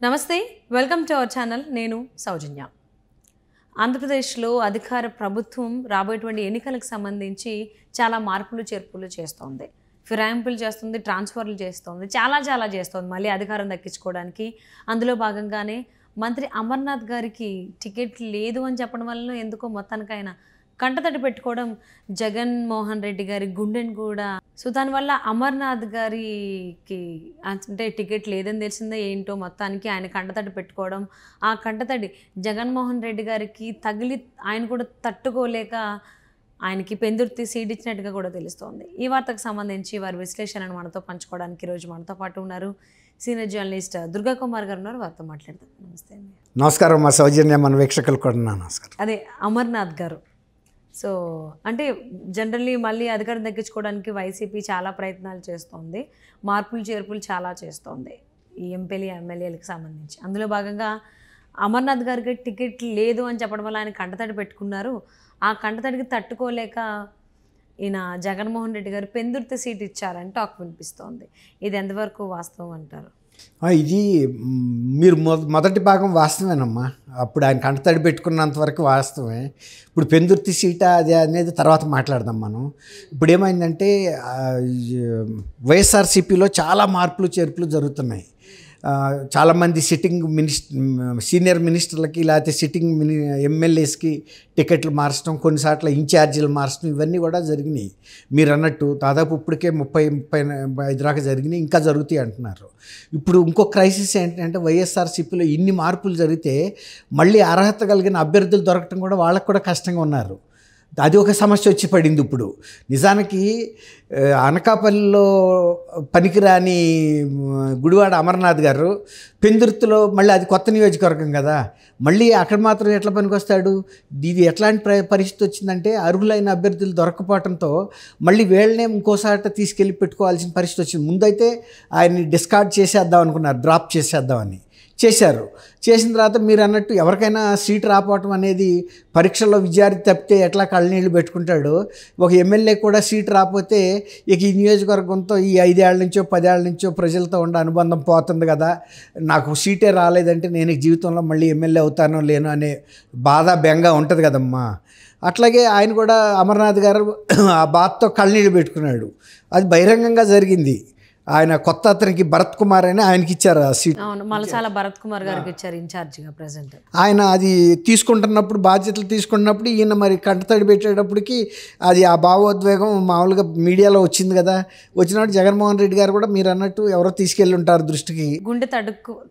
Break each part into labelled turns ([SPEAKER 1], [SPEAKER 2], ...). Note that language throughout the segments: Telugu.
[SPEAKER 1] నమస్తే, వెల్కమ్ టు అవర్ ఛానల్. నేను సౌజన్య. ఆంధ్రప్రదేశ్లో అధికార ప్రభుత్వం రాబోయేటువంటి ఎన్నికలకు సంబంధించి చాలా మార్పులు చేర్పులు చేస్తోంది. ఫిరాయింపులు చేస్తుంది, ట్రాన్స్ఫర్లు చేస్తుంది, చాలా చేస్తోంది మళ్ళీ అధికారం దక్కించుకోవడానికి. అందులో భాగంగానే మంత్రి అమర్నాథ్ గారికి టికెట్ లేదు అని చెప్పడం వల్ల ఎందుకో మొత్తానికైనా కంటతడి పెట్టుకోవడం జగన్మోహన్ రెడ్డి గారి గుండెని కూడా. సో దానివల్ల అమర్నాథ్ గారికి అంటే టికెట్ లేదని తెలిసిందే ఏంటో మొత్తానికి ఆయన కంటతడి పెట్టుకోవడం, ఆ కంటతడి జగన్మోహన్ రెడ్డి గారికి తగిలి ఆయన కూడా తట్టుకోలేక ఆయనకి పెందుర్తి సీట్ ఇచ్చినట్టుగా కూడా తెలుస్తోంది. ఈ వార్తకు సంబంధించి వారి విశ్లేషణను మనతో పంచుకోవడానికి ఈరోజు మనతో పాటు ఉన్నారు సీనియర్ జర్నలిస్ట్ దుర్గా కుమార్ గారు ఉన్నారు. వారితో మాట్లాడతాం. నమస్తే అండి.
[SPEAKER 2] నమస్కారం. మా సౌజన్య, మన వీక్షకులు కూడా నమస్కారం.
[SPEAKER 1] అదే అమర్నాథ్ గారు. సో అంటే జనరల్లీ మళ్ళీ అధికారం దక్కించుకోవడానికి వైసీపీ చాలా ప్రయత్నాలు చేస్తోంది, మార్పులు చేర్పులు చాలా చేస్తోంది ఈ ఎంపీలు ఎమ్మెల్యేలకు సంబంధించి. అందులో భాగంగా అమర్నాథ్ గారికి టికెట్ లేదు అని చెప్పడం వల్ల ఆయన కంటతడి పెట్టుకున్నారు. ఆ కంటతడికి తట్టుకోలేక ఈయన జగన్మోహన్ రెడ్డి గారు పెందుర్తి సీట్ ఇచ్చారని టాక్ వినిపిస్తోంది. ఇది ఎంతవరకు వాస్తవం అంటారు?
[SPEAKER 2] ఇది మీరు మొదటి భాగం వాస్తవేనమ్మా. అప్పుడు ఆయన కంటతడి పెట్టుకున్నంత వరకు వాస్తవమే. ఇప్పుడు పెందుర్తి సీటా అది అనేది తర్వాత మాట్లాడదాం మనం. ఇప్పుడు ఏమైందంటే వైఎస్ఆర్సీపీలో చాలా మార్పులు చేర్పులు జరుగుతున్నాయి. చాలామంది సిట్టింగ్ సీనియర్ మినిస్టర్లకి లేకపోతే సిట్టింగ్ ఎమ్మెల్యేస్కి టికెట్లు మార్చడం, కొన్నిసార్లు ఇన్ఛార్జీలు మార్చడం, ఇవన్నీ కూడా జరిగినాయి. మీరు అన్నట్టు దాదాపు ఇప్పటికే 30-35 దాకా జరిగినాయి, ఇంకా జరుగుతాయి అంటున్నారు. ఇప్పుడు ఇంకో క్రైసిస్ ఏంటంటే వైఎస్ఆర్సీపీలో ఇన్ని మార్పులు జరిగితే మళ్ళీ అర్హత కలిగిన అభ్యర్థులు దొరకటం కూడా వాళ్ళకు కూడా కష్టంగా ఉన్నారు. అది ఒక సమస్య వచ్చి పడింది. ఇప్పుడు నిజానికి అనకాపల్లిలో పనికిరాని గుడివాడ అమర్నాథ్ గారు పెందుర్తిలో, మళ్ళీ అది కొత్త నియోజకవర్గం కదా, మళ్ళీ అక్కడ మాత్రం ఎట్లా పనికొస్తాడు? ఇది ఎట్లాంటి పరిస్థితి వచ్చిందంటే అర్హులైన అభ్యర్థులు దొరకపోవడంతో మళ్ళీ వీళ్ళనే ఇంకోసారి తీసుకెళ్ళి పెట్టుకోవాల్సిన పరిస్థితి వచ్చింది. ముందైతే ఆయన్ని డిస్కార్డ్ చేసేద్దాం అనుకున్నారు, డ్రాప్ చేసేద్దామని చేశారు. చేసిన తర్వాత మీరు అన్నట్టు ఎవరికైనా సీట్ రాకపోవటం అనేది పరీక్షల్లో విద్యార్థి తప్పితే ఎట్లా కళ్ళనీళ్ళు పెట్టుకుంటాడో, ఒక ఎమ్మెల్యే కూడా సీట్ రాకపోతే ఇక ఈ నియోజకవర్గంతో ఈ 5 ఏళ్ల నుంచో 10 ఏళ్ల నుంచో ప్రజలతో ఉండే అనుబంధం పోతుంది కదా, నాకు సీటే రాలేదంటే నేను జీవితంలో మళ్ళీ ఎమ్మెల్యే అవుతానో లేనో అనే బాధ బెంగ ఉంటుంది కదమ్మా. అట్లాగే ఆయన కూడా అమర్నాథ్ గారు ఆ బాధతో కళ్ళనీళ్ళు పెట్టుకున్నాడు. అది బహిరంగంగా జరిగింది. ఆయన కొత్త అతనికి భరత్ కుమార్ అని ఆయనకి ఇచ్చారు ఆ సీట్.
[SPEAKER 1] మలసాల భరత్ కుమార్ గారికి ఇచ్చారు ఇన్ఛార్జిగా ప్రెసెంట్.
[SPEAKER 2] ఆయన అది తీసుకుంటున్నప్పుడు, బాధ్యతలు తీసుకుంటున్నప్పుడు ఈయన మరి కంటతడి పెట్టేటప్పటికి అది ఆ భావోద్వేగం మామూలుగా మీడియాలో వచ్చింది కదా. వచ్చినప్పుడు జగన్మోహన్ రెడ్డి గారు కూడా మీరు అన్నట్టు ఎవరో తీసుకెళ్ళి ఉంటారు, దృష్టికి
[SPEAKER 1] గుండె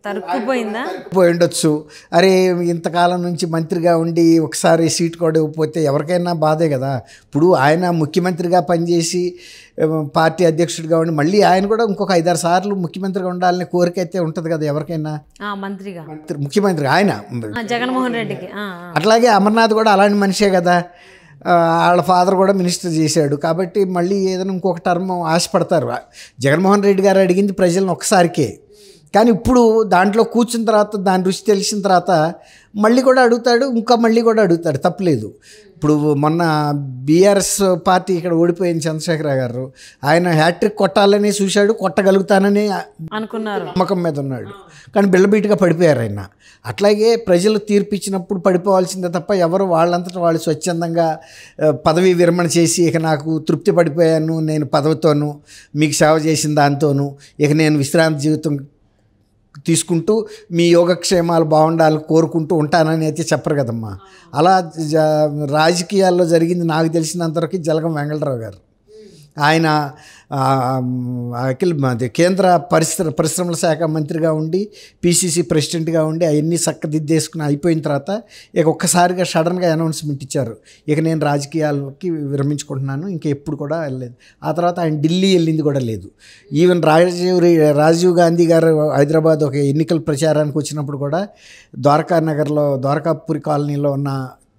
[SPEAKER 1] తరుక్కుపోయిందా,
[SPEAKER 2] పోయి ఉండొచ్చు. అరే ఇంతకాలం నుంచి మంత్రిగా ఉండి ఒకసారి సీట్ కూడా ఇవ్వకపోతే ఎవరికైనా బాధే కదా. ఇప్పుడు ఆయన ముఖ్యమంత్రిగా పనిచేసి పార్టీ అధ్యక్షుడిగా ఉండి మళ్ళీ ఆయన కూడా ఇంకొక 5-6 సార్లు ముఖ్యమంత్రిగా ఉండాలనే కోరిక అయితే ఉంటుంది కదా ఎవరికైనా. ముఖ్యమంత్రి ఆయన
[SPEAKER 1] జగన్మోహన్ రెడ్డికి.
[SPEAKER 2] అట్లాగే అమర్నాథ్ కూడా అలాంటి మనిషే కదా. వాళ్ళ ఫాదర్ కూడా మినిస్టర్ చేశాడు కాబట్టి మళ్ళీ ఏదైనా ఇంకొక టర్మ్ ఆశపడతారు. జగన్మోహన్ రెడ్డి గారు అడిగింది ప్రజలను ఒక్కసారికే, కానీ ఇప్పుడు దాంట్లో కూర్చున్న తర్వాత దాని రుచి తెలిసిన తర్వాత మళ్ళీ కూడా అడుగుతాడు, ఇంకా మళ్ళీ కూడా అడుగుతాడు, తప్పలేదు. ఇప్పుడు మొన్న బీఆర్ఎస్ పార్టీ ఇక్కడ ఓడిపోయింది చంద్రశేఖరరావు గారు, ఆయన హ్యాట్రిక్ కొట్టాలని చూశాడు, కొట్టగలుగుతానని
[SPEAKER 1] అనుకున్నారు,
[SPEAKER 2] నమ్మకం మీద ఉన్నాడు, కానీ బిళ్ళబీటుగా పడిపోయారు ఆయన. అట్లాగే ప్రజలు తీర్పు ఇచ్చినప్పుడు పడిపోవాల్సిందే తప్ప ఎవరు వాళ్ళంతటా వాళ్ళు స్వచ్ఛందంగా పదవి విరమణ చేసి ఇక నాకు తృప్తి పడిపోయాను నేను పదవితోనూ మీకు సేవ చేసిన దాంతోనూ ఇక నేను విశ్రాంతి జీవితం తీసుకుంటూ మీ యోగక్షేమాలు బాగుండాలని కోరుకుంటూ ఉంటానని అయితే చెప్పరు కదమ్మా. అలా రాజకీయాల్లో జరిగింది నాకు తెలిసినంతవరకు జలగం వెంగళరావు గారు. ఆయన కేంద్ర పరిశ్రమల శాఖ మంత్రిగా ఉండి పిసిసి ప్రెసిడెంట్గా ఉండి అవన్నీ చక్కదిద్దేసుకుని అయిపోయిన తర్వాత ఇక ఒక్కసారిగా సడన్గా అనౌన్స్మెంట్ ఇచ్చారు, ఇక నేను రాజకీయాలకి విరమించుకుంటున్నాను, ఇంకా ఎప్పుడు కూడా వెళ్ళలేదు. ఆ తర్వాత ఆయన ఢిల్లీ వెళ్ళింది కూడా లేదు. ఈవెన్ రాజీవ్ గాంధీ గారు హైదరాబాద్ ఒక ఎన్నికల ప్రచారానికి వచ్చినప్పుడు కూడా ద్వారకాపురి కాలనీలో ఉన్న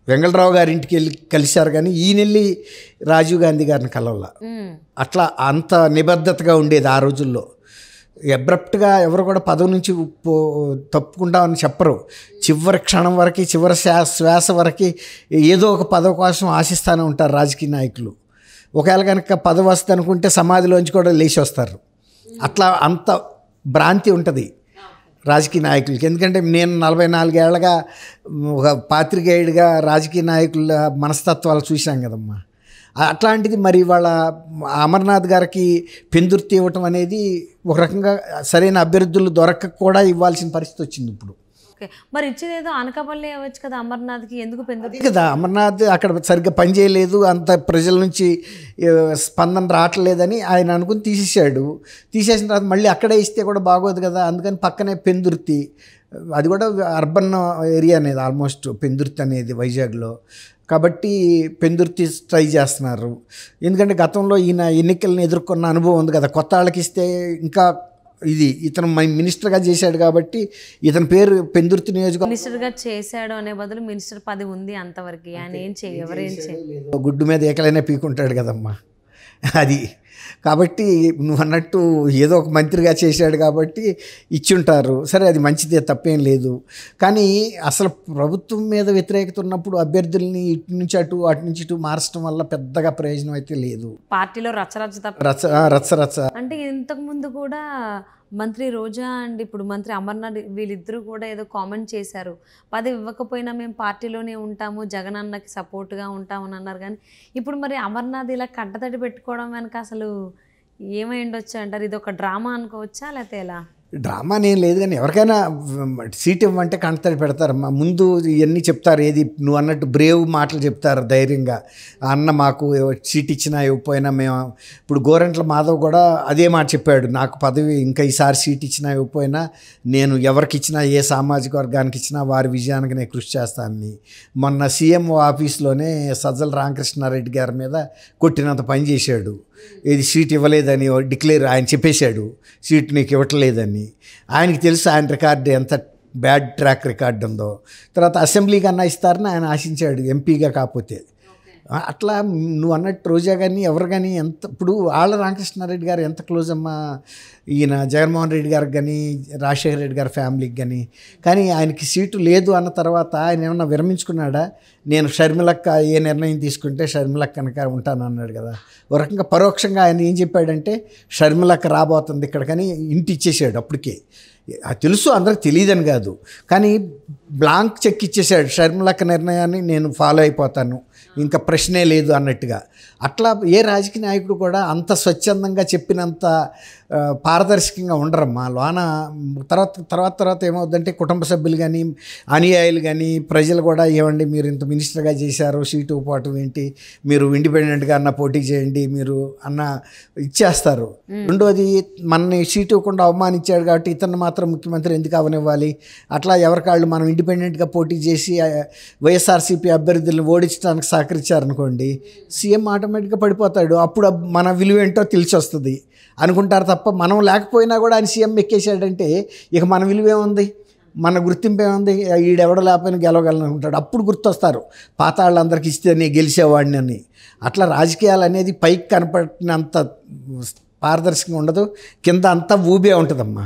[SPEAKER 2] వెంగళరావు గారి ఇంటికి వెళ్ళి కలిశారు, కానీ ఈయన వెళ్ళి రాజీవ్ గాంధీ గారిని కలవాల. అట్లా అంత నిబద్ధతగా ఉండేది ఆ రోజుల్లో. అబ్రప్ట్గా ఎవరు కూడా పదవి నుంచి తప్పుకుంటామని చెప్పరు. చివరి క్షణం వరకు, చివరి శ్వాస వరకు ఏదో ఒక పదవి కోసం ఆశిస్తూనే ఉంటారు రాజకీయ నాయకులు. ఒకవేళ కనుక పదవి వస్తుంది అనుకుంటే సమాధిలోంచి కూడా లేచి వస్తారు. అట్లా అంత భ్రాంతి ఉంటుంది. రాజకీయ నాయకులకి. ఎందుకంటే నేను 44 ఏళ్ళగా ఒక పాత్రికేయుడిగా రాజకీయ నాయకుల మనస్తత్వాలు చూశాం కదమ్మా. అట్లాంటిది మరి వాళ్ళ అమర్నాథ్ గారికి పెందుర్తి ఇవ్వటం అనేది ఒక రకంగా సరైన అభ్యర్థులు దొరక్క కూడా ఇవ్వాల్సిన పరిస్థితి వచ్చింది ఇప్పుడు.
[SPEAKER 1] ఓకే, మరి ఇచ్చేదేదో అనకాపల్లి అవ్వచ్చు కదా అమర్నాథ్కి, ఎందుకు పెందుర్తి?
[SPEAKER 2] అది కదా, అమర్నాథ్ అక్కడ సరిగ్గా పనిచేయలేదు, అంత ప్రజల నుంచి స్పందన రావట్లేదని ఆయన అనుకుని తీసేసాడు. తీసేసిన తర్వాత మళ్ళీ అక్కడే ఇస్తే కూడా బాగోదు కదా, అందుకని పక్కనే పెందుర్తి, అది కూడా అర్బన్ ఏరియా అనేది ఆల్మోస్ట్ పెందుర్తి అనేది వైజాగ్లో. కాబట్టి పెందుర్తి ట్రై చేస్తున్నారు. ఎందుకంటే గతంలో ఈయన ఎన్నికలను ఎదుర్కొన్న అనుభవం ఉంది కదా, కొత్త వాళ్ళకి ఇస్తే ఇంకా ఇతను మినిస్టర్గా చేశాడు కాబట్టి ఇతని పేరు పెందుర్తి నియోజకవర్గం.
[SPEAKER 1] మినిస్టర్గా చేశాడు అనే బదులు మినిస్టర్ పదవి ఉంది అంతవరకు, ఆయన ఏం ఎవరేం
[SPEAKER 2] గుడ్డు మీద ఏకలైనా పీకుంటాడు కదమ్మా అది. కాబట్టి నువ్వు అన్నట్టు ఏదో ఒక మంత్రిగా చేశాడు కాబట్టి ఇచ్చుంటారు. సరే, అది మంచిదే, తప్పేం లేదు. కానీ అసలు ప్రభుత్వం మీద వ్యతిరేకత ఉన్నప్పుడు అభ్యర్థుల్ని ఇటు నుంచి అటు నుంచి ఇటు మార్చడం వల్ల పెద్దగా ప్రయోజనం అయితే లేదు.
[SPEAKER 1] పార్టీలో రచ్చరచ్చ తప్ప
[SPEAKER 2] రచ్చ
[SPEAKER 1] అంటే ఇంతకుముందు కూడా మంత్రి రోజా అండ్ ఇప్పుడు మంత్రి అమర్నాథ్ వీళ్ళిద్దరూ కూడా ఏదో కామెంట్ చేశారు, పదవి ఇవ్వకపోయినా మేము పార్టీలోనే ఉంటాము, జగన్ అన్నకి సపోర్ట్గా ఉంటామని అన్నారు. కానీ ఇప్పుడు మరి అమర్నాథ్ ఇలా కట్టతడి పెట్టుకోవడం వెనక అసలు ఏమై ఉండొచ్చు అంటారు? ఇది ఒక డ్రామా అనుకోవచ్చా లేకపోతే ఎలా?
[SPEAKER 2] డ్రామా నేను లేదు, కానీ ఎవరికైనా సీట్ ఇవ్వమంటే కంటతడి పెడతారమ్మా. ముందు ఇవన్నీ చెప్తారు, ఏది నువ్వు అన్నట్టు బ్రేవ్ మాటలు చెప్తారు ధైర్యంగా. అన్న మాకు సీట్ ఇచ్చినా ఇవ్వకపోయినా మేము, ఇప్పుడు గోరంట్ల మాధవ్ కూడా అదే మాట చెప్పాడు, నాకు పదవి ఇంకా ఈసారి సీట్ ఇచ్చినా ఇవ్వకపోయినా నేను ఎవరికి ఇచ్చినా, ఏ సామాజిక వర్గానికి ఇచ్చినా వారి విజయానికి నేను కృషి చేస్తానని మొన్న సీఎంఓ ఆఫీస్లోనే సజ్జల రామకృష్ణారెడ్డి గారి మీద కొట్టినంత పని చేశాడు. ఇది సీట్ ఇవ్వలేదని డిక్లేర్ ఆయన చెప్పేశాడు, సీట్ నీకు ఇవ్వట్లేదని. ఆయనకి తెలుసు ఆయన రికార్డు ఎంత బ్యాడ్ ట్రాక్ రికార్డు ఉందో. తర్వాత అసెంబ్లీకి అన్నా ఇస్తారని ఆయన ఆశించాడు, ఎంపీగా కాకపోతే. అట్లా నువ్వు అన్నట్టు రోజా కానీ ఎవరు కానీ ఎంత, ఇప్పుడు ఆళ్ళ రామకృష్ణారెడ్డి గారు ఎంత క్లోజ్ అమ్మా ఈయన జగన్మోహన్ రెడ్డి గారికి కానీ రాజశేఖర రెడ్డి గారి ఫ్యామిలీకి కానీ ఆయనకి సీటు లేదు అన్న తర్వాత ఆయన ఏమన్నా విరమించుకున్నాడా? నేను షర్మిలక్క ఏ నిర్ణయం తీసుకుంటే షర్మిలక్క కనుక ఉంటాను అన్నాడు కదా. ఒక రకంగా పరోక్షంగా ఆయన ఏం చెప్పాడంటే షర్మిలక్క రాబోతుంది ఇక్కడికని ఇంటి ఇచ్చేసాడు. అప్పటికే అది తెలుసు, అందరికి తెలియదని కాదు, కానీ బ్లాంక్ చెక్ ఇచ్చేసాడు, షర్మిలక్క నిర్ణయాన్ని నేను ఫాలో అయిపోతాను, ఇంకా ప్రశ్నే లేదు అన్నట్టుగా. అట్లా ఏ రాజకీయ నాయకుడు కూడా అంత స్వచ్ఛందంగా చెప్పినంత పారదర్శకంగా ఉండరమ్మా. లోన తర్వాత ఏమవుద్దంటే కుటుంబ సభ్యులు కానీ అనుయాయులు కానీ ప్రజలు కూడా ఏమండి మీరు ఇంత మినిస్టర్గా చేశారు, సీటు పోవటం ఏంటి, మీరు ఇండిపెండెంట్గా అన్న పోటీ చేయండి మీరు అన్న ఇచ్చేస్తారు. రెండోది మనని సీటు ఇవ్వకుండా అవమానించాడు కాబట్టి ఇతను మాత్రం ముఖ్యమంత్రి ఎందుకు అవనివ్వాలి, అట్లా ఎవరికాళ్ళు మనం ఇండిపెండెంట్గా పోటీ చేసి వైఎస్ఆర్సీపీ అభ్యర్థులను ఓడించడానికి సహకరించారనుకోండి, సీఎం ఆటోమేటిక్గా పడిపోతాడు. అప్పుడు మన విలువ ఏంటో తెలిసి వస్తుంది అనుకుంటారు తప్ప, మనం లేకపోయినా కూడా ఆయన సీఎం ఎక్కేసాడంటే ఇక మన విలువ ఏముంది, మన గుర్తింపు ఏముంది, ఈడెవడో లేకపోయినా గెలవగలను అనుకుంటాడు. అప్పుడు గుర్తొస్తారు పాత వాళ్ళందరికీ ఇస్తే నేను గెలిచేవాడిని అని. అట్లా రాజకీయాలు అనేది పైకి కనపడినంత పారదర్శకంగా ఉండదు, కింద అంతా ఊబే ఉంటుందమ్మా,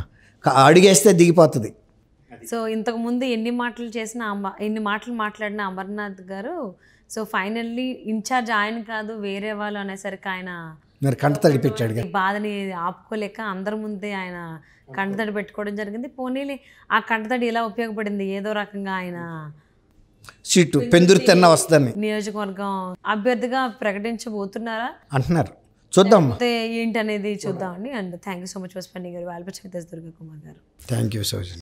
[SPEAKER 2] అడిగేస్తే దిగిపోతుంది.
[SPEAKER 1] సో ఇంతకుముందు ఎన్ని మాటలు మాట్లాడిన అమర్నాథ్ గారు, సో ఫైనల్లీ ఇన్ఛార్జ్ ఆయన కాదు వేరే వాళ్ళు అనేసరికి ఆయన
[SPEAKER 2] మరి కంటతడి పెట్టాడు,
[SPEAKER 1] బాధని ఆపుకోలేక అందరి ముందే ఆయన కంటతడి పెట్టుకోవడం జరిగింది. పోనీలే ఆ కంటతడి ఎలా ఉపయోగపడింది, ఏదో రకంగా ఆయన
[SPEAKER 2] సీటు పెందుర్తి వస్తుందని
[SPEAKER 1] నియోజకవర్గం అభ్యర్థిగా ప్రకటించబోతున్నారా
[SPEAKER 2] అంటున్నారు. చూద్దాం
[SPEAKER 1] ఏంటి అనేది చూద్దామండి. And thank you so much for spending your valuable time with us, Durga Kumar గారు.
[SPEAKER 2] Thank you so much.